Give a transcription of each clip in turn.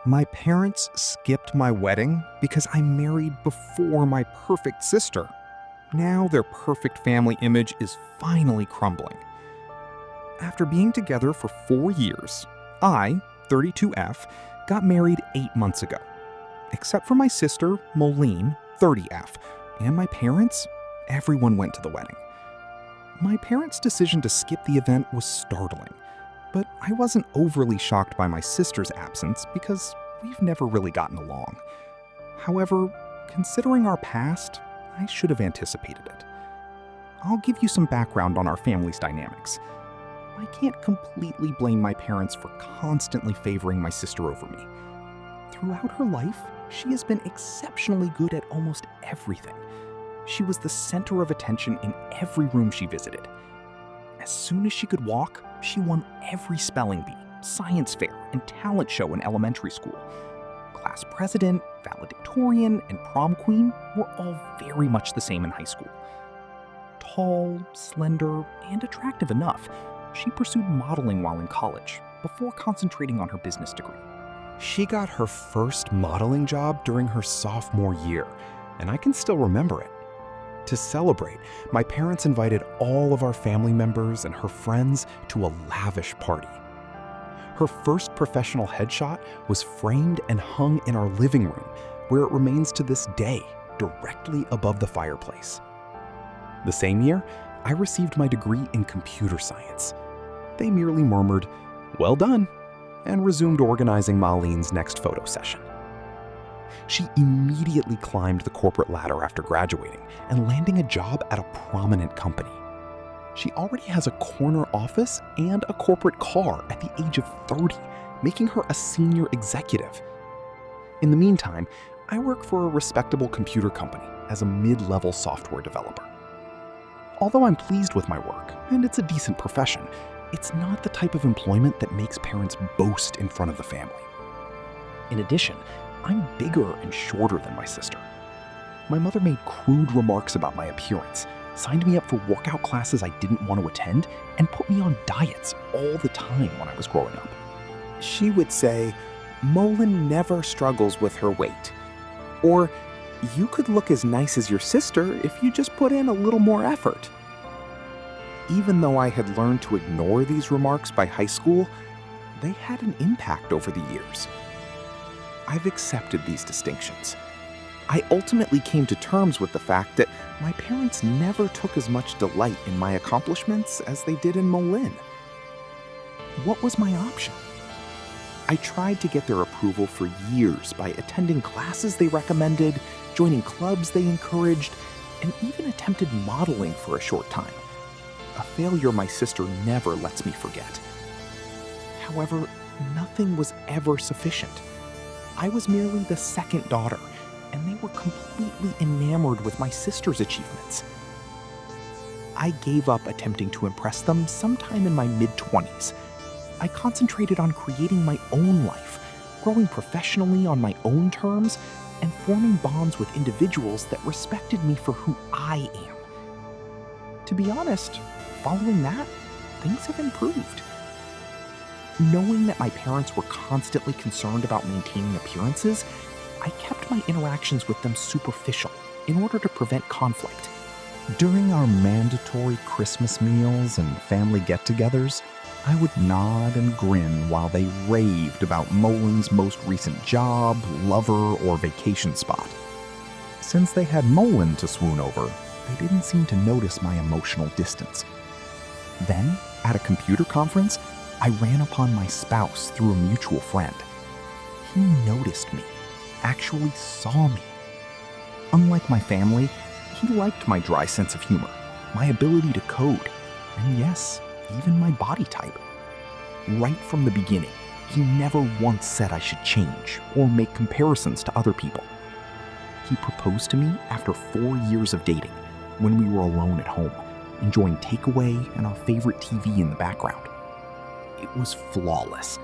My parents skipped my wedding because I married before my perfect sister. Now their perfect family image is finally crumbling. After being together for 4 years, I, 32F, got married 8 months ago. Except for my sister, Moline, 30F, and my parents, everyone went to the wedding. My parents' decision to skip the event was startling, but I wasn't overly shocked by my sister's absence because we've never really gotten along. However, considering our past, I should have anticipated it. I'll give you some background on our family's dynamics. I can't completely blame my parents for constantly favoring my sister over me. Throughout her life, she has been exceptionally good at almost everything. She was the center of attention in every room she visited. As soon as she could walk, she won every spelling bee, science fair, and talent show in elementary school. Class president, valedictorian, and prom queen were all very much the same in high school. Tall, slender, and attractive enough, she pursued modeling while in college, before concentrating on her business degree. She got her first modeling job during her sophomore year, and I can still remember it. To celebrate, my parents invited all of our family members and her friends to a lavish party. Her first professional headshot was framed and hung in our living room, where it remains to this day, directly above the fireplace. The same year, I received my degree in computer science. They merely murmured, "Well done," and resumed organizing Maline's next photo session. She immediately climbed the corporate ladder after graduating and landing a job at a prominent company. She already has a corner office and a corporate car at the age of 30, making her a senior executive. In the meantime, I work for a respectable computer company as a mid-level software developer. Although I'm pleased with my work, and it's a decent profession, it's not the type of employment that makes parents boast in front of the family. In addition, I'm bigger and shorter than my sister. My mother made crude remarks about my appearance, signed me up for workout classes I didn't want to attend, and put me on diets all the time when I was growing up. She would say, "Molin never struggles with her weight." Or, "You could look as nice as your sister if you just put in a little more effort." Even though I had learned to ignore these remarks by high school, they had an impact over the years. I've accepted these distinctions. I ultimately came to terms with the fact that my parents never took as much delight in my accomplishments as they did in Molin. What was my option? I tried to get their approval for years by attending classes they recommended, joining clubs they encouraged, and even attempted modeling for a short time. A failure my sister never lets me forget. However, nothing was ever sufficient. I was merely the second daughter, and they were completely enamored with my sister's achievements. I gave up attempting to impress them sometime in my mid-20s. I concentrated on creating my own life, growing professionally on my own terms, and forming bonds with individuals that respected me for who I am. To be honest, following that, things have improved. Knowing that my parents were constantly concerned about maintaining appearances, I kept my interactions with them superficial in order to prevent conflict. During our mandatory Christmas meals and family get-togethers, I would nod and grin while they raved about Molin's most recent job, lover, or vacation spot. Since they had Molin to swoon over, they didn't seem to notice my emotional distance. Then, at a computer conference, I ran upon my spouse through a mutual friend. He noticed me, actually saw me. Unlike my family, he liked my dry sense of humor, my ability to code, and yes, even my body type. Right from the beginning, he never once said I should change or make comparisons to other people. He proposed to me after 4 years of dating, when we were alone at home, enjoying takeaway and our favorite TV in the background. It was flawless.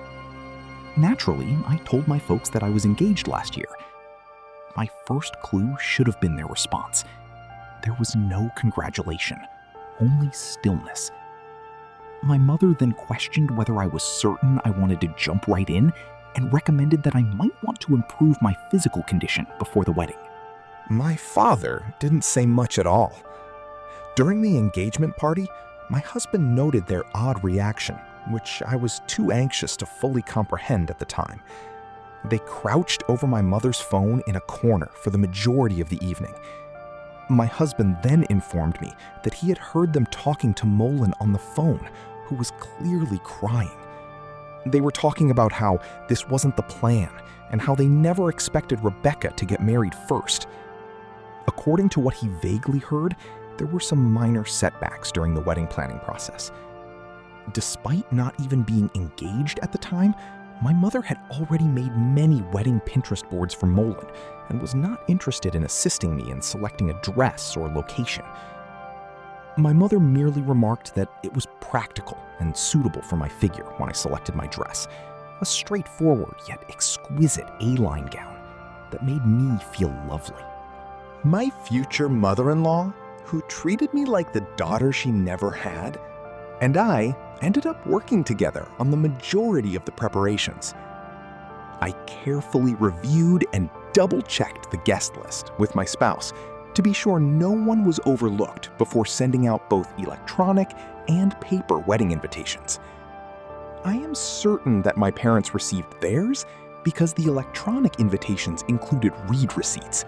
Naturally, I told my folks that I was engaged last year. My first clue should have been their response. There was no congratulation, only stillness. My mother then questioned whether I was certain I wanted to jump right in, and recommended that I might want to improve my physical condition before the wedding. My father didn't say much at all. During the engagement party, my husband noted their odd reaction, which I was too anxious to fully comprehend at the time. They crouched over my mother's phone in a corner for the majority of the evening. My husband then informed me that he had heard them talking to Molin on the phone, who was clearly crying. They were talking about how this wasn't the plan and how they never expected Rebecca to get married first. According to what he vaguely heard, there were some minor setbacks during the wedding planning process. Despite not even being engaged at the time, my mother had already made many wedding Pinterest boards for Molin and was not interested in assisting me in selecting a dress or location. My mother merely remarked that it was practical and suitable for my figure when I selected my dress, a straightforward yet exquisite A-line gown that made me feel lovely. My future mother-in-law, who treated me like the daughter she never had, and I ended up working together on the majority of the preparations. I carefully reviewed and double-checked the guest list with my spouse to be sure no one was overlooked before sending out both electronic and paper wedding invitations. I am certain that my parents received theirs because the electronic invitations included read receipts.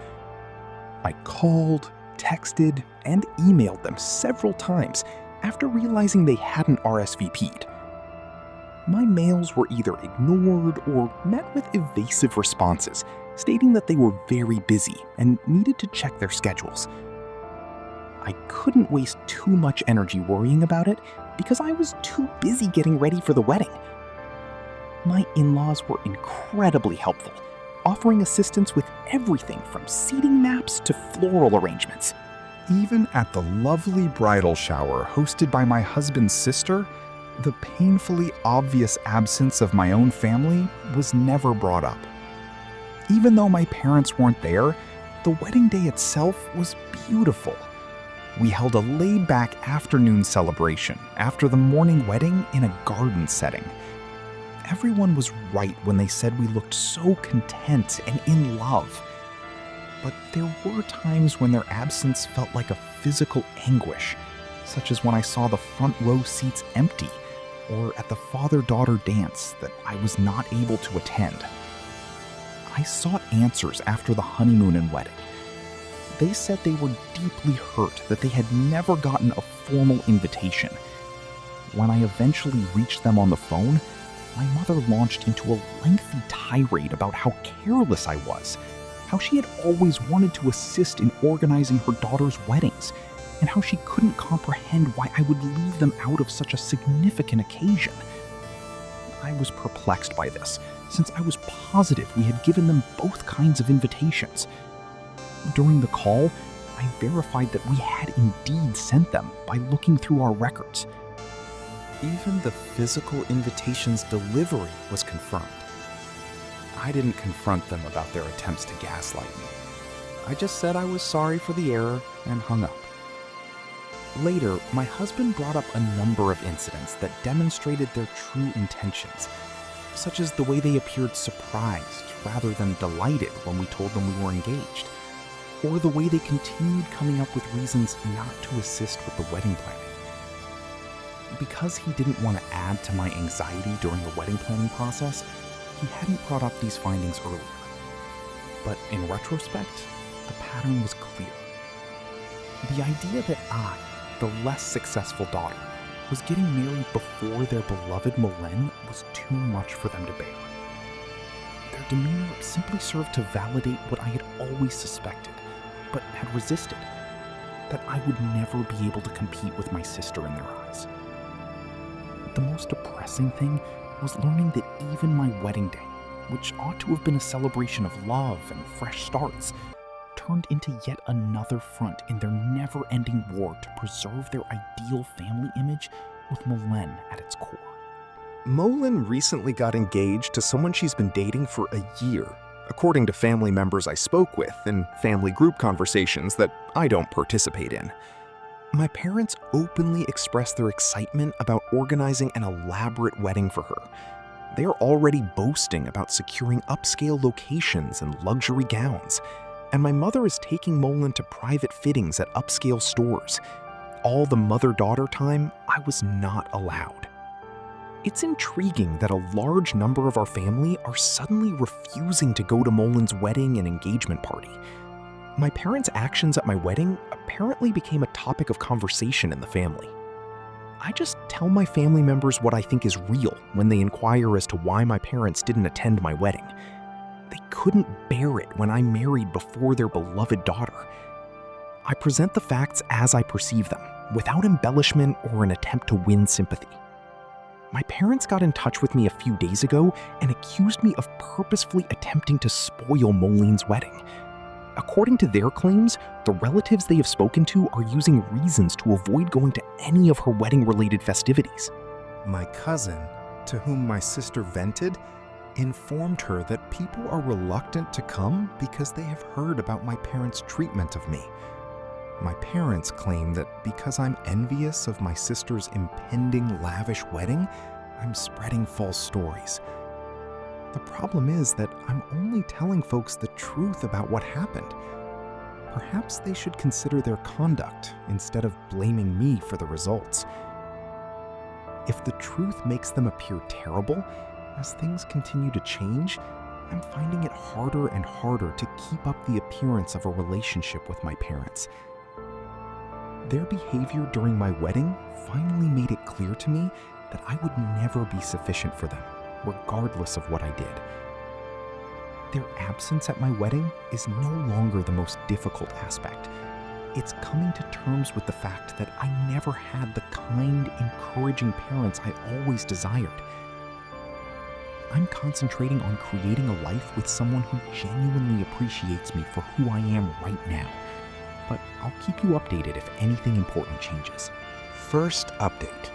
I called, texted, and emailed them several times after realizing they hadn't RSVP'd. My mails were either ignored or met with evasive responses, stating that they were very busy and needed to check their schedules. I couldn't waste too much energy worrying about it because I was too busy getting ready for the wedding. My in-laws were incredibly helpful, offering assistance with everything from seating maps to floral arrangements. Even at the lovely bridal shower hosted by my husband's sister, the painfully obvious absence of my own family was never brought up. Even though my parents weren't there, the wedding day itself was beautiful. We held a laid-back afternoon celebration after the morning wedding in a garden setting. Everyone was right when they said we looked so content and in love. But there were times when their absence felt like a physical anguish, such as when I saw the front row seats empty, or at the father-daughter dance that I was not able to attend. I sought answers after the honeymoon and wedding. They said they were deeply hurt that they had never gotten a formal invitation. When I eventually reached them on the phone, my mother launched into a lengthy tirade about how careless I was, how she had always wanted to assist in organizing her daughter's weddings, and how she couldn't comprehend why I would leave them out of such a significant occasion. I was perplexed by this, since I was positive we had given them both kinds of invitations. During the call, I verified that we had indeed sent them by looking through our records. Even the physical invitation's delivery was confirmed. I didn't confront them about their attempts to gaslight me. I just said I was sorry for the error and hung up. Later, my husband brought up a number of incidents that demonstrated their true intentions, such as the way they appeared surprised rather than delighted when we told them we were engaged, or the way they continued coming up with reasons not to assist with the wedding planning. Because he didn't want to add to my anxiety during the wedding planning process, he hadn't brought up these findings earlier. But in retrospect, the pattern was clear. The idea that I, the less successful daughter, was getting married before their beloved Mylène was too much for them to bear. Their demeanor simply served to validate what I had always suspected, but had resisted, that I would never be able to compete with my sister in their eyes. The most depressing thing was learning that even my wedding day, which ought to have been a celebration of love and fresh starts, turned into yet another front in their never-ending war to preserve their ideal family image with Mylène at its core. Molin recently got engaged to someone she's been dating for a year, according to family members I spoke with in family group conversations that I don't participate in. My parents openly expressed their excitement about organizing an elaborate wedding for her, They are already boasting about securing upscale locations and luxury gowns, and my mother is taking Molin to private fittings at upscale stores. All the mother-daughter time I was not allowed. It's intriguing that a large number of our family are suddenly refusing to go to Molin's wedding and engagement party. My parents' actions at my wedding apparently became a topic of conversation in the family. I just tell my family members what I think is real when they inquire as to why my parents didn't attend my wedding. They couldn't bear it when I married before their beloved daughter. I present the facts as I perceive them, without embellishment or an attempt to win sympathy. My parents got in touch with me a few days ago and accused me of purposefully attempting to spoil Molin's wedding. According to their claims, the relatives they have spoken to are using reasons to avoid going to any of her wedding-related festivities. My cousin, to whom my sister vented, informed her that people are reluctant to come because they have heard about my parents' treatment of me. My parents claim that because I'm envious of my sister's impending lavish wedding, I'm spreading false stories. The problem is that I'm only telling folks the truth about what happened. Perhaps they should consider their conduct instead of blaming me for the results. If the truth makes them appear terrible, as things continue to change, I'm finding it harder and harder to keep up the appearance of a relationship with my parents. Their behavior during my wedding finally made it clear to me that I would never be sufficient for them, regardless of what I did. Their absence at my wedding is no longer the most difficult aspect. It's coming to terms with the fact that I never had the kind, encouraging parents I always desired. I'm concentrating on creating a life with someone who genuinely appreciates me for who I am right now. But I'll keep you updated if anything important changes. First update.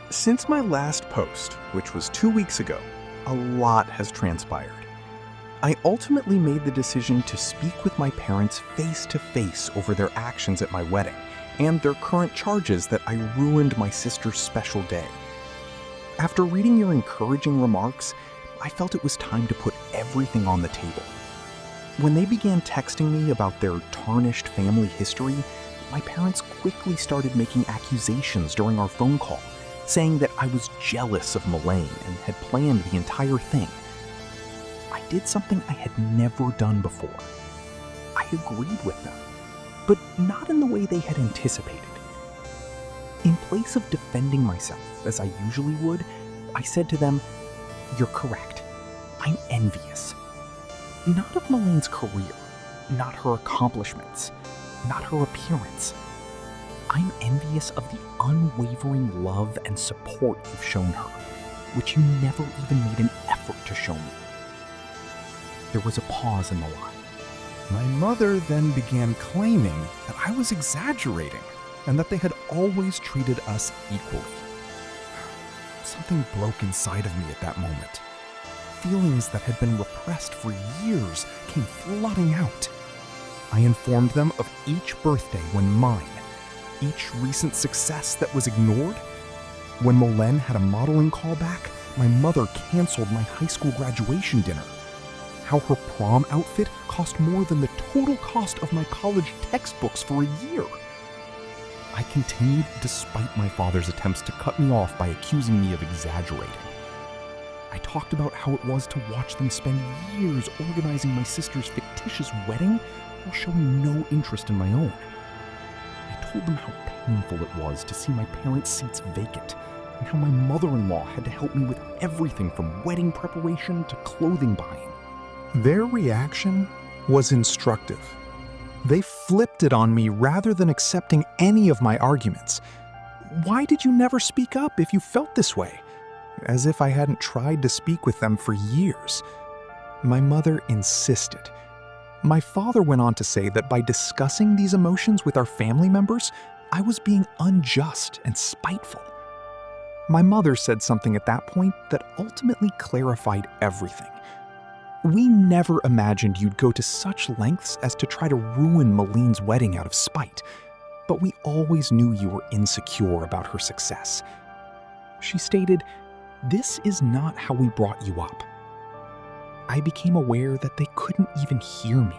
Since my last post, which was 2 weeks ago, a lot has transpired. I ultimately made the decision to speak with my parents face to face over their actions at my wedding and their current charges that I ruined my sister's special day. After reading your encouraging remarks, I felt it was time to put everything on the table. When they began texting me about their tarnished family history, my parents quickly started making accusations during our phone call, saying that I was jealous of Melaine and had planned the entire thing. I did something I had never done before. I agreed with them, but not in the way they had anticipated. In place of defending myself, as I usually would, I said to them, "You're correct. I'm envious. Not of Melaine's career, not her accomplishments, not her appearance. I'm envious of the unwavering love and support you've shown her, which you never even made an effort to show me." There was a pause in the line. My mother then began claiming that I was exaggerating and that they had always treated us equally. Something broke inside of me at that moment. Feelings that had been repressed for years came flooding out. I informed them of each birthday when mine, each recent success that was ignored. When Molen had a modeling callback, my mother canceled my high school graduation dinner. How her prom outfit cost more than the total cost of my college textbooks for a year. I continued despite my father's attempts to cut me off by accusing me of exaggerating. I talked about how it was to watch them spend years organizing my sister's fictitious wedding while showing no interest in my own. I told them how painful it was to see my parents' seats vacant, and how my mother-in-law had to help me with everything from wedding preparation to clothing buying. Their reaction was instructive. They flipped it on me rather than accepting any of my arguments. "Why did you never speak up if you felt this way?" As if I hadn't tried to speak with them for years. My mother insisted. My father went on to say that by discussing these emotions with our family members, I was being unjust and spiteful. My mother said something at that point that ultimately clarified everything. "We never imagined you'd go to such lengths as to try to ruin Maline's wedding out of spite, but we always knew you were insecure about her success." She stated, This is not how we brought you up. I became aware that they couldn't even hear me.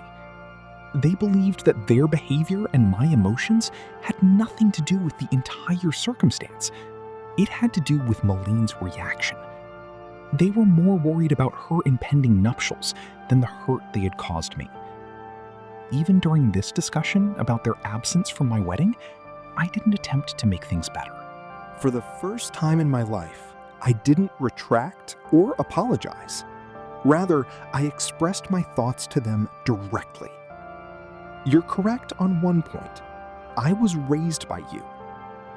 They believed that their behavior and my emotions had nothing to do with the entire circumstance. It had to do with Maline's reaction. They were more worried about her impending nuptials than the hurt they had caused me. Even during this discussion about their absence from my wedding, I didn't attempt to make things better. For the first time in my life, I didn't retract or apologize. Rather, I expressed my thoughts to them directly. You're correct on one point. I was raised by you.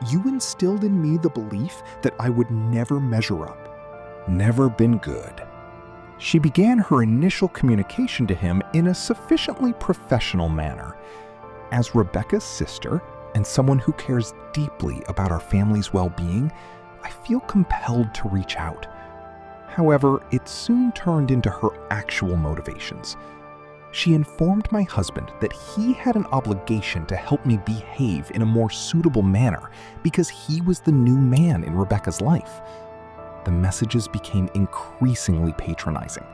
You instilled in me the belief that I would never measure up. Never been good. She began her initial communication to him in a sufficiently professional manner. As Rebecca's sister and someone who cares deeply about our family's well-being, I feel compelled to reach out. However, it soon turned into her actual motivations. She informed my husband that he had an obligation to help me behave in a more suitable manner because he was the new man in Rebecca's life. The messages became increasingly patronizing.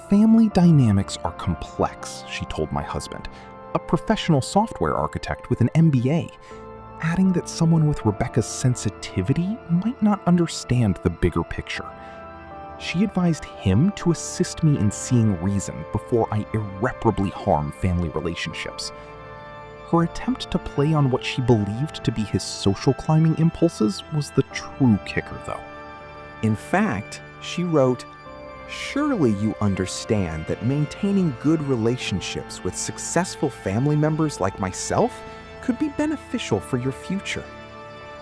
Family dynamics are complex, she told my husband, a professional software architect with an MBA, adding that someone with Rebecca's sensitivity might not understand the bigger picture. She advised him to assist me in seeing reason before I irreparably harm family relationships. Her attempt to play on what she believed to be his social climbing impulses was the true kicker, though. In fact, she wrote, "Surely you understand that maintaining good relationships with successful family members like myself could be beneficial for your future.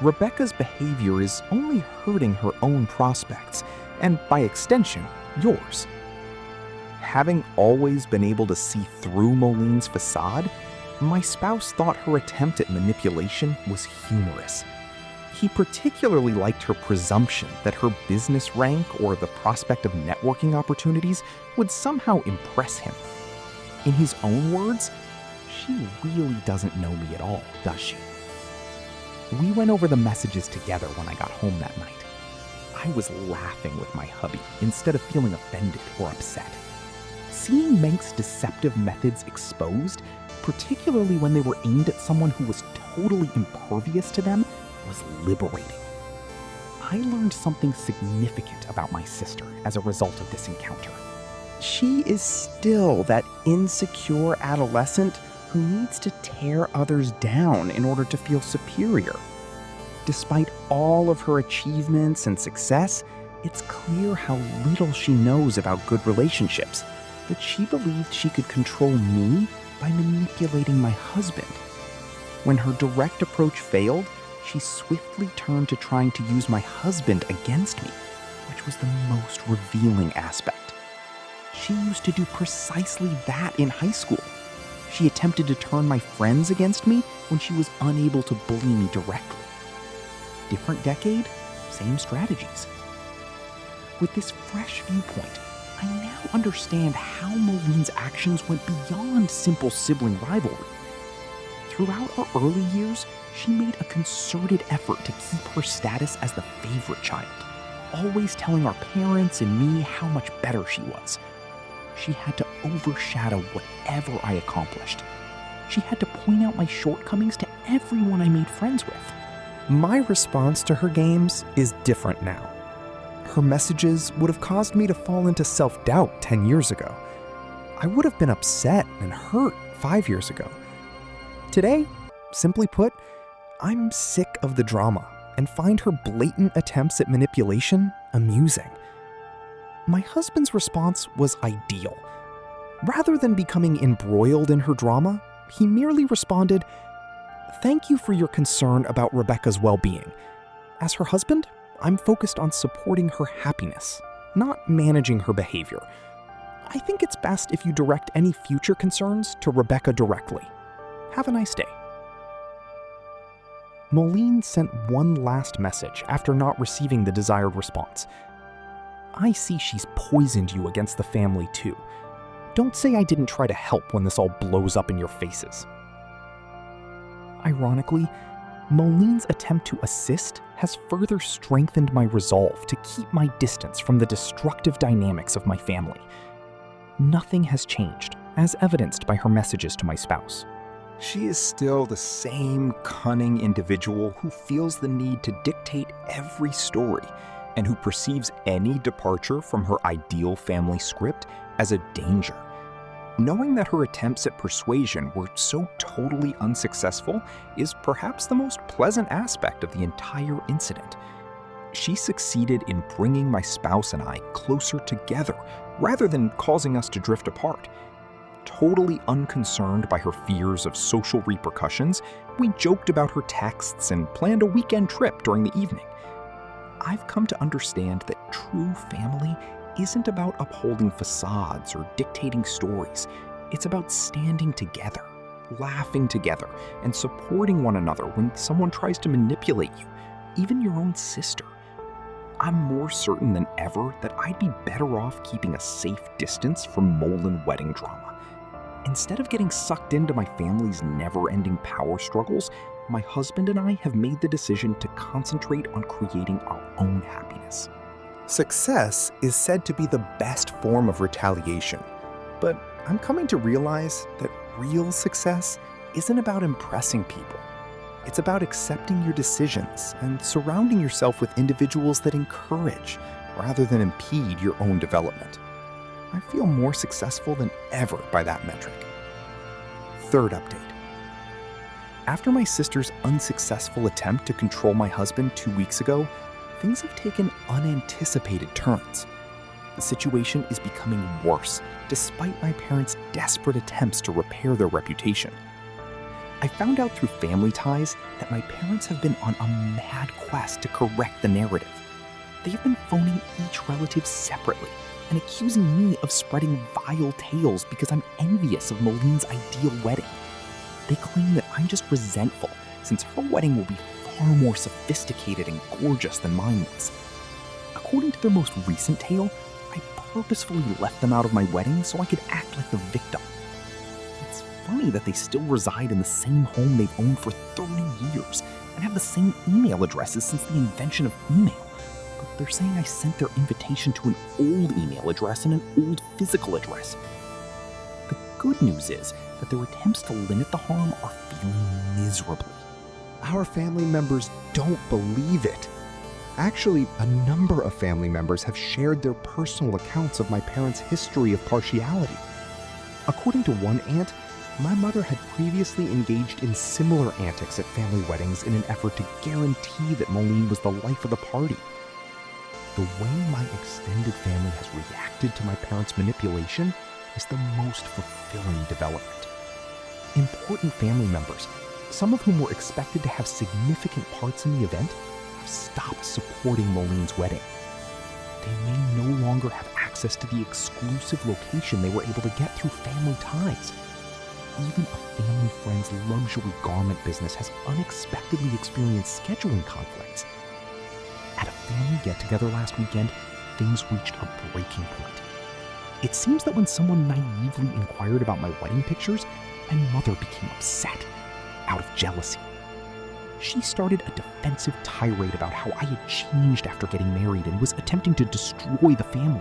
Rebecca's behavior is only hurting her own prospects, and by extension, yours." Having always been able to see through Moline's facade, my spouse thought her attempt at manipulation was humorous. He particularly liked her presumption that her business rank or the prospect of networking opportunities would somehow impress him. In his own words, "She really doesn't know me at all, does she?" We went over the messages together when I got home that night. I was laughing with my hubby instead of feeling offended or upset. Seeing Menk's deceptive methods exposed, particularly when they were aimed at someone who was totally impervious to them, was liberating. I learned something significant about my sister as a result of this encounter. She is still that insecure adolescent who needs to tear others down in order to feel superior. Despite all of her achievements and success, it's clear how little she knows about good relationships, that she believed she could control me by manipulating my husband. When her direct approach failed, she swiftly turned to trying to use my husband against me, which was the most revealing aspect. She used to do precisely that in high school. She attempted to turn my friends against me when she was unable to bully me directly. Different decade, same strategies. With this fresh viewpoint, I now understand how Moline's actions went beyond simple sibling rivalry. Throughout our early years, she made a concerted effort to keep her status as the favorite child, always telling our parents and me how much better she was. She had to overshadow whatever I accomplished. She had to point out my shortcomings to everyone I made friends with. My response to her games is different now. Her messages would have caused me to fall into self-doubt 10 years ago. I would have been upset and hurt 5 years ago. Today, simply put, I'm sick of the drama and find her blatant attempts at manipulation amusing. My husband's response was ideal. Rather than becoming embroiled in her drama, he merely responded, "Thank you for your concern about Rebecca's well-being. As her husband, I'm focused on supporting her happiness, not managing her behavior. I think it's best if you direct any future concerns to Rebecca directly. Have a nice day." Moline sent one last message after not receiving the desired response. "I see she's poisoned you against the family too. Don't say I didn't try to help when this all blows up in your faces." Ironically, Moline's attempt to assist has further strengthened my resolve to keep my distance from the destructive dynamics of my family. Nothing has changed, as evidenced by her messages to my spouse. She is still the same cunning individual who feels the need to dictate every story and who perceives any departure from her ideal family script as a danger. Knowing that her attempts at persuasion were so totally unsuccessful is perhaps the most pleasant aspect of the entire incident. She succeeded in bringing my spouse and I closer together rather than causing us to drift apart. Totally unconcerned by her fears of social repercussions, we joked about her texts and planned a weekend trip during the evening. I've come to understand that true family isn't about upholding facades or dictating stories. It's about standing together, laughing together, and supporting one another when someone tries to manipulate you, even your own sister. I'm more certain than ever that I'd be better off keeping a safe distance from Molin wedding drama. Instead of getting sucked into my family's never-ending power struggles, my husband and I have made the decision to concentrate on creating our own happiness. Success is said to be the best form of retaliation, but I'm coming to realize that real success isn't about impressing people. It's about accepting your decisions and surrounding yourself with individuals that encourage rather than impede your own development. I feel more successful than ever by that metric. Third update. After my sister's unsuccessful attempt to control my husband 2 weeks ago, things have taken unanticipated turns. The situation is becoming worse, despite my parents' desperate attempts to repair their reputation. I found out through family ties that my parents have been on a mad quest to correct the narrative. They've been phoning each relative separately and accusing me of spreading vile tales because I'm envious of Moline's ideal wedding. They claim that I'm just resentful since her wedding will be far more sophisticated and gorgeous than mine was. According to their most recent tale, I purposefully left them out of my wedding so I could act like the victim. It's funny that they still reside in the same home they've owned for 30 years and have the same email addresses since the invention of email. But they're saying I sent their invitation to an old email address and an old physical address. The good news is that their attempts to limit the harm are failing miserably. Our family members don't believe it. Actually, a number of family members have shared their personal accounts of my parents' history of partiality. According to one aunt, my mother had previously engaged in similar antics at family weddings in an effort to guarantee that Moline was the life of the party. The way my extended family has reacted to my parents' manipulation is the most fulfilling development. Important family members, some of whom were expected to have significant parts in the event, have stopped supporting Moline's wedding. They may no longer have access to the exclusive location they were able to get through family ties. Even a family friend's luxury garment business has unexpectedly experienced scheduling conflicts. At a family get-together last weekend, things reached a breaking point. It seems that when someone naively inquired about my wedding pictures, my mother became upset, out of jealousy. She started a defensive tirade about how I had changed after getting married and was attempting to destroy the family.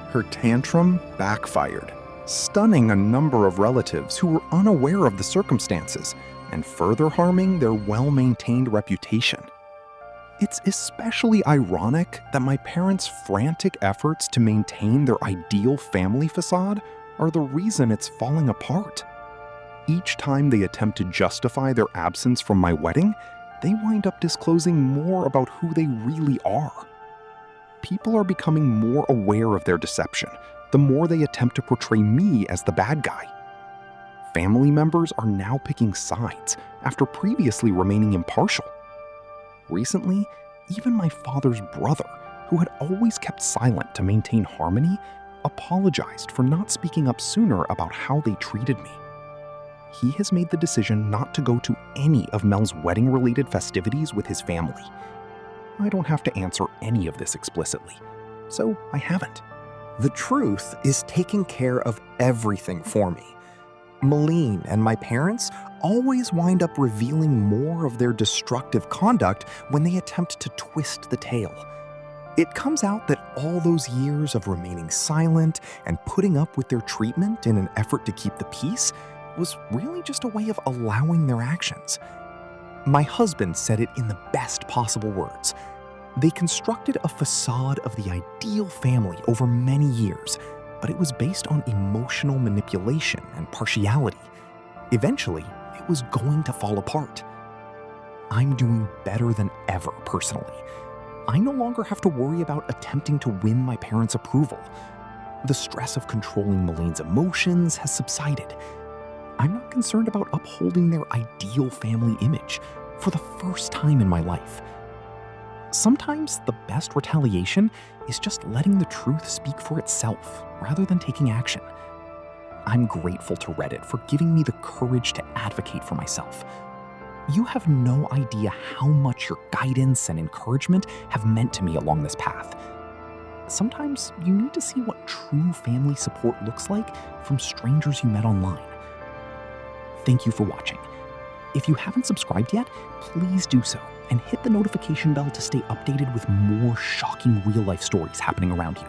Her tantrum backfired, stunning a number of relatives who were unaware of the circumstances and further harming their well-maintained reputation. It's especially ironic that my parents' frantic efforts to maintain their ideal family facade are the reason it's falling apart. Each time they attempt to justify their absence from my wedding, they wind up disclosing more about who they really are. People are becoming more aware of their deception the more they attempt to portray me as the bad guy. Family members are now picking sides after previously remaining impartial. Recently, even my father's brother, who had always kept silent to maintain harmony, apologized for not speaking up sooner about how they treated me. He has made the decision not to go to any of Mel's wedding-related festivities with his family. I don't have to answer any of this explicitly, so I haven't. The truth is taking care of everything for me. Malene and my parents always wind up revealing more of their destructive conduct when they attempt to twist the tale. It comes out that all those years of remaining silent and putting up with their treatment in an effort to keep the peace was really just a way of allowing their actions. My husband said it in the best possible words. They constructed a facade of the ideal family over many years, but it was based on emotional manipulation and partiality. Eventually, it was going to fall apart. I'm doing better than ever personally. I no longer have to worry about attempting to win my parents' approval. The stress of controlling Malene's emotions has subsided. I'm not concerned about upholding their ideal family image for the first time in my life. Sometimes the best retaliation is just letting the truth speak for itself rather than taking action. I'm grateful to Reddit for giving me the courage to advocate for myself. You have no idea how much your guidance and encouragement have meant to me along this path. Sometimes you need to see what true family support looks like from strangers you met online. Thank you for watching. If you haven't subscribed yet, please do so and hit the notification bell to stay updated with more shocking real-life stories happening around you.